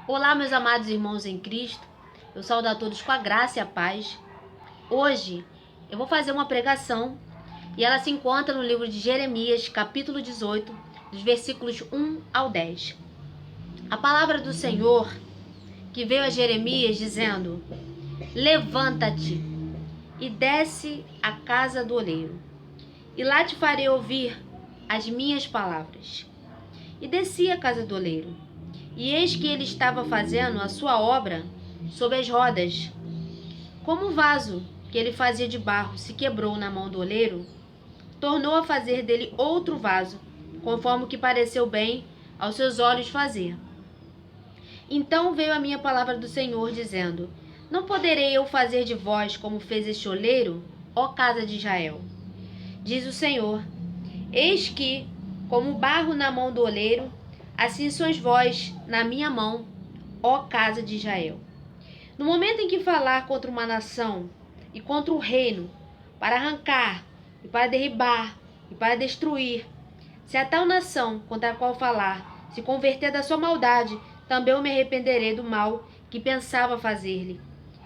Olá, meus amados irmãos em Cristo. Eu saúdo a todos com a graça e a paz. Hoje eu vou fazer uma pregação e ela se encontra no livro de Jeremias, capítulo 18, dos versículos 1 ao 10. A palavra do Senhor que veio a Jeremias dizendo: Levanta-te e desce à casa do oleiro, e lá te farei ouvir as minhas palavras. E desci à casa do oleiro, e eis que ele estava fazendo a sua obra sob as rodas. Como o vaso que ele fazia de barro se quebrou na mão do oleiro, tornou a fazer dele outro vaso, conforme o que pareceu bem aos seus olhos fazer. Então veio a minha palavra do Senhor, dizendo: Não poderei eu fazer de vós como fez este oleiro, ó casa de Israel? Diz o Senhor: Eis que, como barro na mão do oleiro, assim sois vós na minha mão, ó casa de Israel. No momento em que falar contra uma nação e contra o reino, para arrancar, e para derribar, e para destruir, se a tal nação contra a qual falar se converter da sua maldade, também eu me arrependerei do mal que pensava fazer-lhe.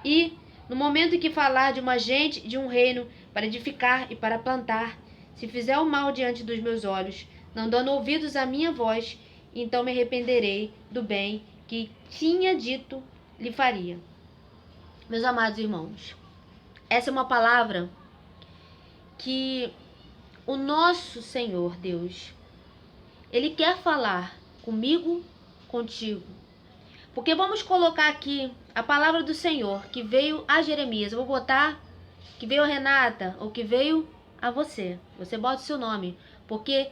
E, no momento em que falar de uma gente e de um reino para edificar e para plantar, se fizer o mal diante dos meus olhos, não dando ouvidos à minha voz, então me arrependerei do bem que tinha dito lhe faria. Meus amados irmãos, essa é uma palavra que o nosso Senhor Deus, Ele quer falar comigo, contigo. Porque vamos colocar aqui a palavra do Senhor que veio a Jeremias. Eu vou botar que veio a Renata ou que veio a você. Você bota o seu nome. Porque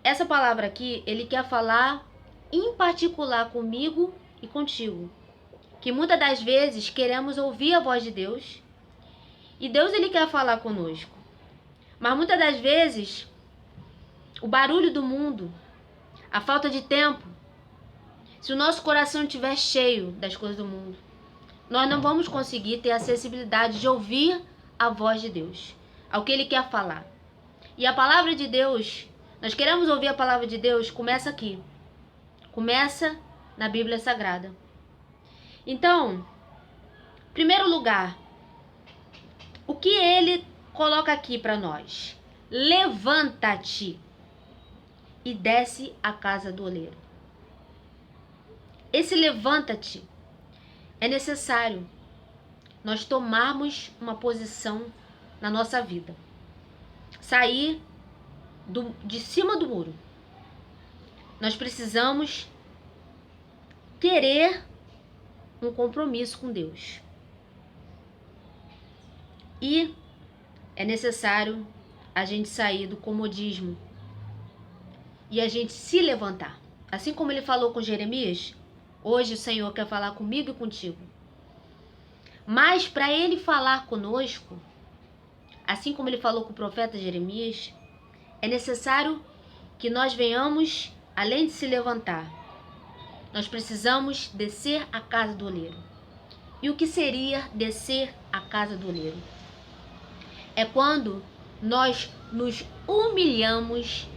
essa palavra aqui, Ele quer falar em particular comigo e contigo. Que muitas das vezes queremos ouvir a voz de Deus e Deus ele quer falar conosco. Mas muitas das vezes o barulho do mundo, a falta de tempo, se o nosso coração estiver cheio das coisas do mundo, nós não vamos conseguir ter a acessibilidade de ouvir a voz de Deus, ao que Ele quer falar. E a palavra de Deus, nós queremos ouvir a palavra de Deus, começa aqui. Começa na Bíblia Sagrada. Então, em primeiro lugar, o que Ele coloca aqui para nós? Levanta-te e desce à casa do oleiro. Esse levanta-te é necessário nós tomarmos uma posição na nossa vida. Sair de cima do muro. Nós precisamos querer um compromisso com Deus. E é necessário a gente sair do comodismo e a gente se levantar. Assim como ele falou com Jeremias, hoje o Senhor quer falar comigo e contigo. Mas para ele falar conosco, assim como ele falou com o profeta Jeremias, é necessário que nós venhamos, além de se levantar, nós precisamos descer à casa do oleiro. E o que seria descer à casa do oleiro? É quando nós nos humilhamos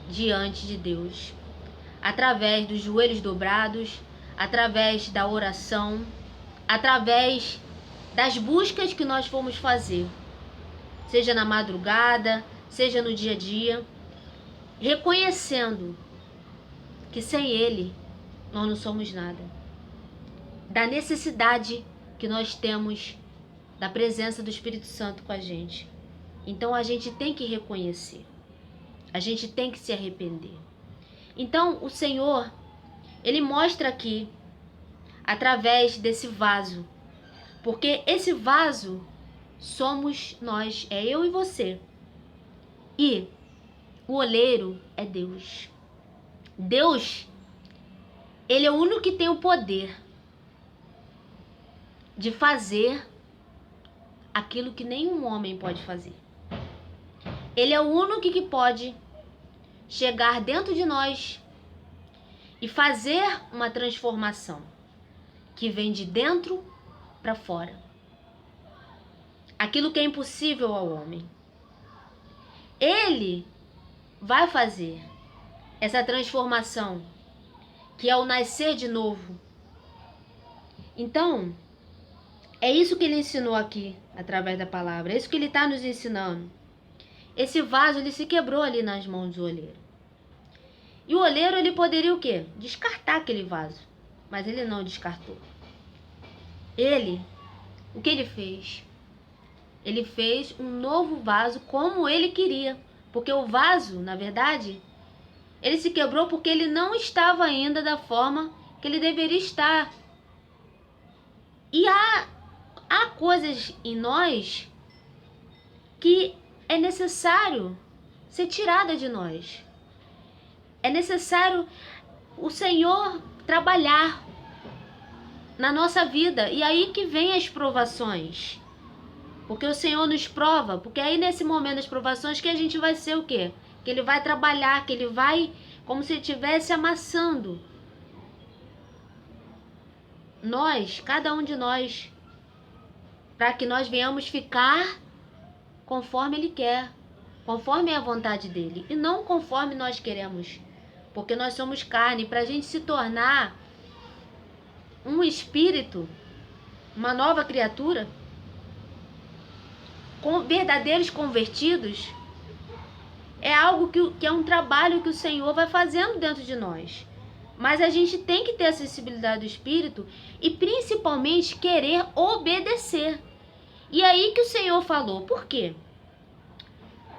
diante de Deus, através dos joelhos dobrados, através da oração, através das buscas que nós fomos fazer, seja na madrugada, seja no dia a dia, reconhecendo que sem Ele nós não somos nada, da necessidade que nós temos da presença do Espírito Santo com a gente. Então a gente tem que reconhecer, a gente tem que se arrepender. Então o Senhor, Ele mostra aqui, através desse vaso, porque esse vaso somos nós, é eu e você. E o oleiro é Deus. Deus, Ele é o único que tem o poder de fazer aquilo que nenhum homem pode fazer. Ele é o único que pode chegar dentro de nós e fazer uma transformação que vem de dentro para fora. Aquilo que é impossível ao homem. Ele vai fazer essa transformação, que é o nascer de novo, Então, é isso que ele ensinou aqui, através da palavra. É isso que ele está nos ensinando. Esse vaso, ele se quebrou ali nas mãos do oleiro. E o oleiro, ele poderia o quê? Descartar aquele vaso. Mas ele não descartou. O que ele fez? Ele fez um novo vaso como ele queria. Porque o vaso, na verdade, ele se quebrou porque ele não estava ainda da forma que ele deveria estar. E há coisas em nós que é necessário ser tirada de nós. É necessário o Senhor trabalhar na nossa vida. E aí que vem as provações. Porque o Senhor nos prova. Porque aí nesse momento das provações que a gente vai ser o quê? Que Ele vai trabalhar, que Ele vai como se Ele estivesse amassando. Nós, cada um de nós, para que nós venhamos ficar conforme Ele quer. Conforme é a vontade dEle. E não conforme nós queremos. Porque nós somos carne. Para a gente se tornar um espírito, uma nova criatura, com verdadeiros convertidos, é algo que é um trabalho que o Senhor vai fazendo dentro de nós. Mas a gente tem que ter a sensibilidade do Espírito e principalmente querer obedecer. E aí que o Senhor falou, por quê?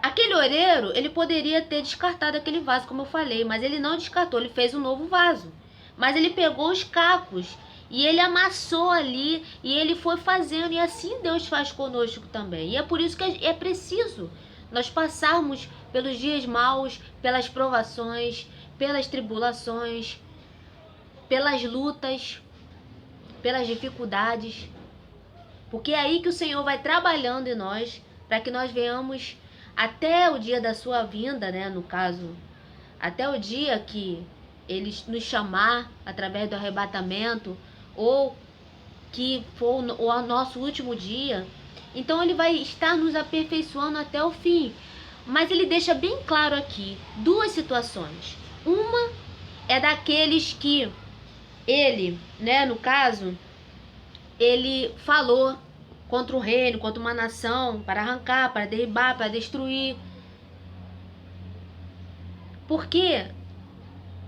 Aquele oleiro, ele poderia ter descartado aquele vaso, como eu falei, mas ele não descartou, ele fez um novo vaso. Mas ele pegou os cacos e ele amassou ali e ele foi fazendo, e assim Deus faz conosco também. E é por isso que é preciso nós passarmos pelos dias maus, pelas provações, pelas tribulações, pelas lutas, pelas dificuldades. Porque é aí que o Senhor vai trabalhando em nós, para que nós venhamos até o dia da sua vinda, né? No caso, até o dia que Ele nos chamar através do arrebatamento, ou que for o nosso último dia. Então Ele vai estar nos aperfeiçoando até o fim. Mas Ele deixa bem claro aqui duas situações. Uma é daqueles que Ele, né, no caso, Ele falou contra o reino, contra uma nação, para arrancar, para derribar, para destruir. Porque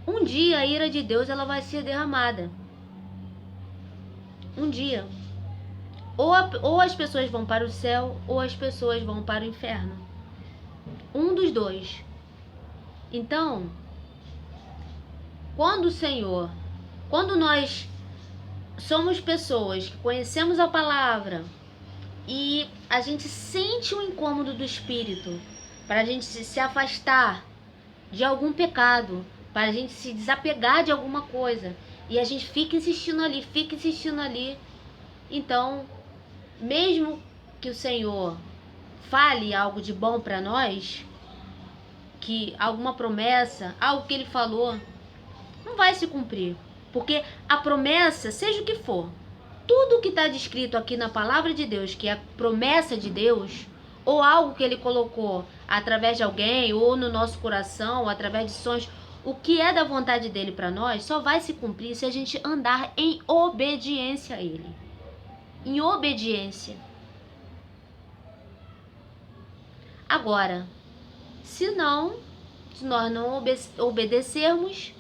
um dia a ira de Deus ela vai ser derramada. Um dia. Ou as pessoas vão para o céu, ou as pessoas vão para o inferno. Um dos dois. Então, quando nós somos pessoas que conhecemos a palavra e a gente sente o incômodo do Espírito para a gente se afastar de algum pecado, para a gente se desapegar de alguma coisa, e a gente fica insistindo ali, então, mesmo que o Senhor fale algo de bom para nós, que alguma promessa, algo que Ele falou, não vai se cumprir. Porque a promessa, seja o que for, tudo que está descrito aqui na palavra de Deus, que é a promessa de Deus, ou algo que Ele colocou através de alguém, ou no nosso coração, ou através de sonhos, o que é da vontade dEle para nós, só vai se cumprir se a gente andar em obediência a Ele. Em obediência. Agora, se nós não obedecermos,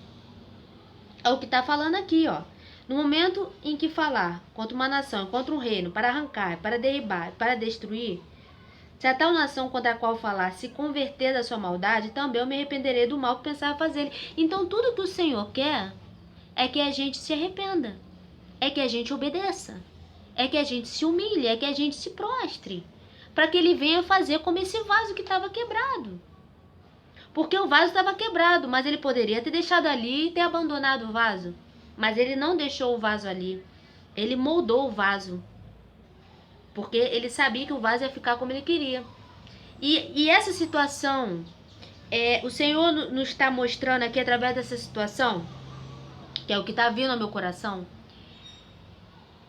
é o que está falando aqui, ó. No momento em que falar contra uma nação, contra um reino, para arrancar, para derribar, para destruir, se a tal nação contra a qual falar se converter da sua maldade, também eu me arrependerei do mal que pensava fazer. Então tudo que o Senhor quer é que a gente se arrependa, é que a gente obedeça, é que a gente se humilhe, é que a gente se prostre, para que Ele venha fazer como esse vaso que estava quebrado. Porque o vaso estava quebrado, mas Ele poderia ter deixado ali e ter abandonado o vaso. Mas Ele não deixou o vaso ali. Ele moldou o vaso. Porque Ele sabia que o vaso ia ficar como Ele queria. E essa situação, o Senhor nos está mostrando aqui através dessa situação, que é o que está vindo ao meu coração,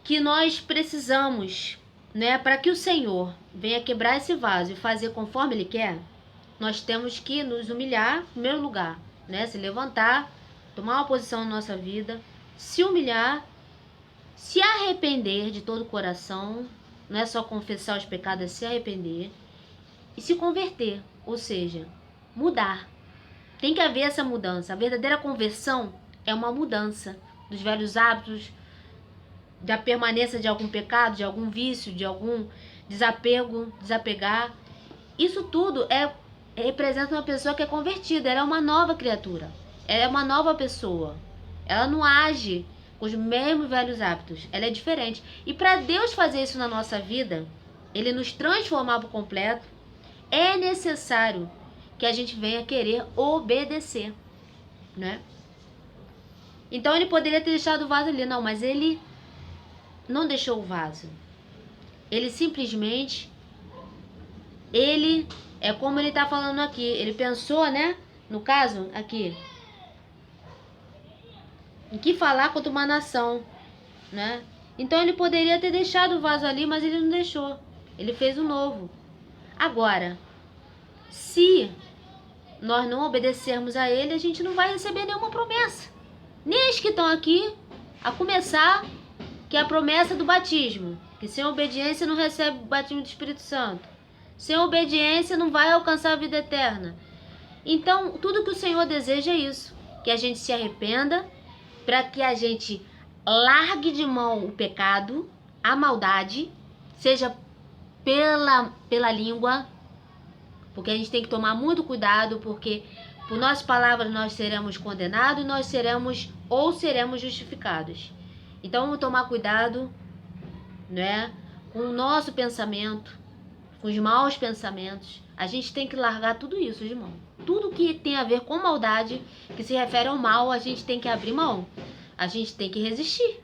que nós precisamos, né, para que o Senhor venha quebrar esse vaso e fazer conforme Ele quer, nós temos que nos humilhar em primeiro lugar, né? Se levantar, tomar uma posição na nossa vida, se humilhar, se arrepender de todo o coração, não é só confessar os pecados, é se arrepender e se converter, ou seja, mudar. Tem que haver essa mudança. A verdadeira conversão é uma mudança dos velhos hábitos, da permanência de algum pecado, de algum vício, de algum desapego, desapegar. Isso tudo representa uma pessoa que é convertida, ela é uma nova criatura, ela é uma nova pessoa. Ela não age com os mesmos velhos hábitos, ela é diferente. E para Deus fazer isso na nossa vida, Ele nos transformar por completo, é necessário que a gente venha querer obedecer, né? Então ele poderia ter deixado o vaso ali, não, mas ele não deixou o vaso. Ele simplesmente, é como ele está falando aqui, ele pensou, né? No caso, aqui, em que falar contra uma nação, né? Então ele poderia ter deixado o vaso ali, mas ele não deixou. Ele fez o novo. Agora, se nós não obedecermos a ele, a gente não vai receber nenhuma promessa. Nem os que estão aqui, a começar, que é a promessa do batismo. Que sem obediência não recebe o batismo do Espírito Santo. Sem obediência não vai alcançar a vida eterna. Então, tudo que o Senhor deseja é isso. Que a gente se arrependa, para que a gente largue de mão o pecado, a maldade, seja pela língua, porque a gente tem que tomar muito cuidado, porque por nossas palavras nós seremos condenados, nós seremos justificados. Então vamos tomar cuidado, né, com o nosso pensamento, com os maus pensamentos. A gente tem que largar tudo isso de mão. Tudo que tem a ver com maldade, que se refere ao mal, a gente tem que abrir mão. A gente tem que resistir.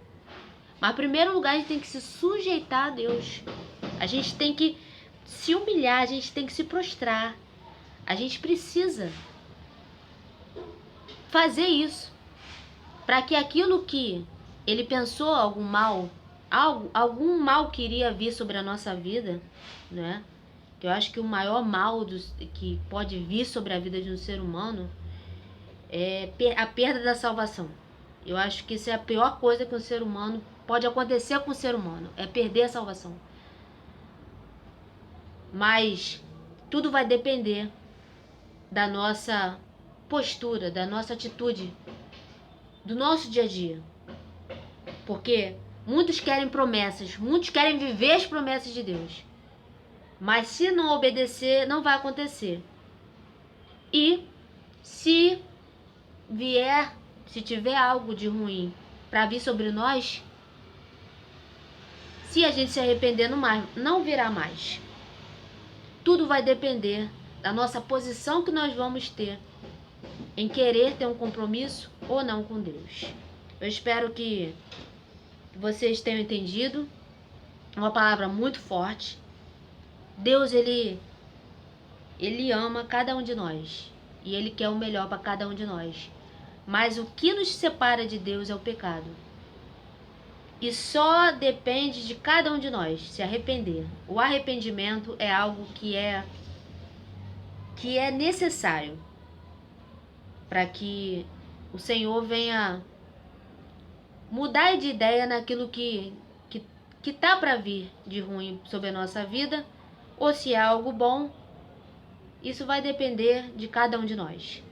Mas em primeiro lugar a gente tem que se sujeitar a Deus. A gente tem que se humilhar, a gente tem que se prostrar. A gente precisa fazer isso, para que aquilo que ele pensou, algum mal que iria vir sobre a nossa vida, né? Que eu acho que o maior mal que pode vir sobre a vida de um ser humano é a perda da salvação. Eu acho que isso é a pior coisa que um ser humano pode acontecer com o ser humano, é perder a salvação. Mas tudo vai depender da nossa postura, da nossa atitude, do nosso dia a dia. Porque muitos querem promessas, muitos querem viver as promessas de Deus. Mas se não obedecer, não vai acontecer. E se tiver algo de ruim para vir sobre nós, se a gente se arrepender, não virá mais. Tudo vai depender da nossa posição que nós vamos ter em querer ter um compromisso ou não com Deus. Eu espero que vocês tenham entendido. É uma palavra muito forte. Deus, ele ama cada um de nós. E Ele quer o melhor para cada um de nós. Mas o que nos separa de Deus é o pecado. E só depende de cada um de nós se arrepender. O arrependimento é algo que é necessário para que o Senhor venha mudar de ideia naquilo que tá para vir de ruim sobre a nossa vida, ou se é algo bom. Isso vai depender de cada um de nós.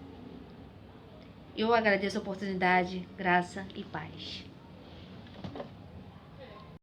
Eu agradeço a oportunidade, graça e paz.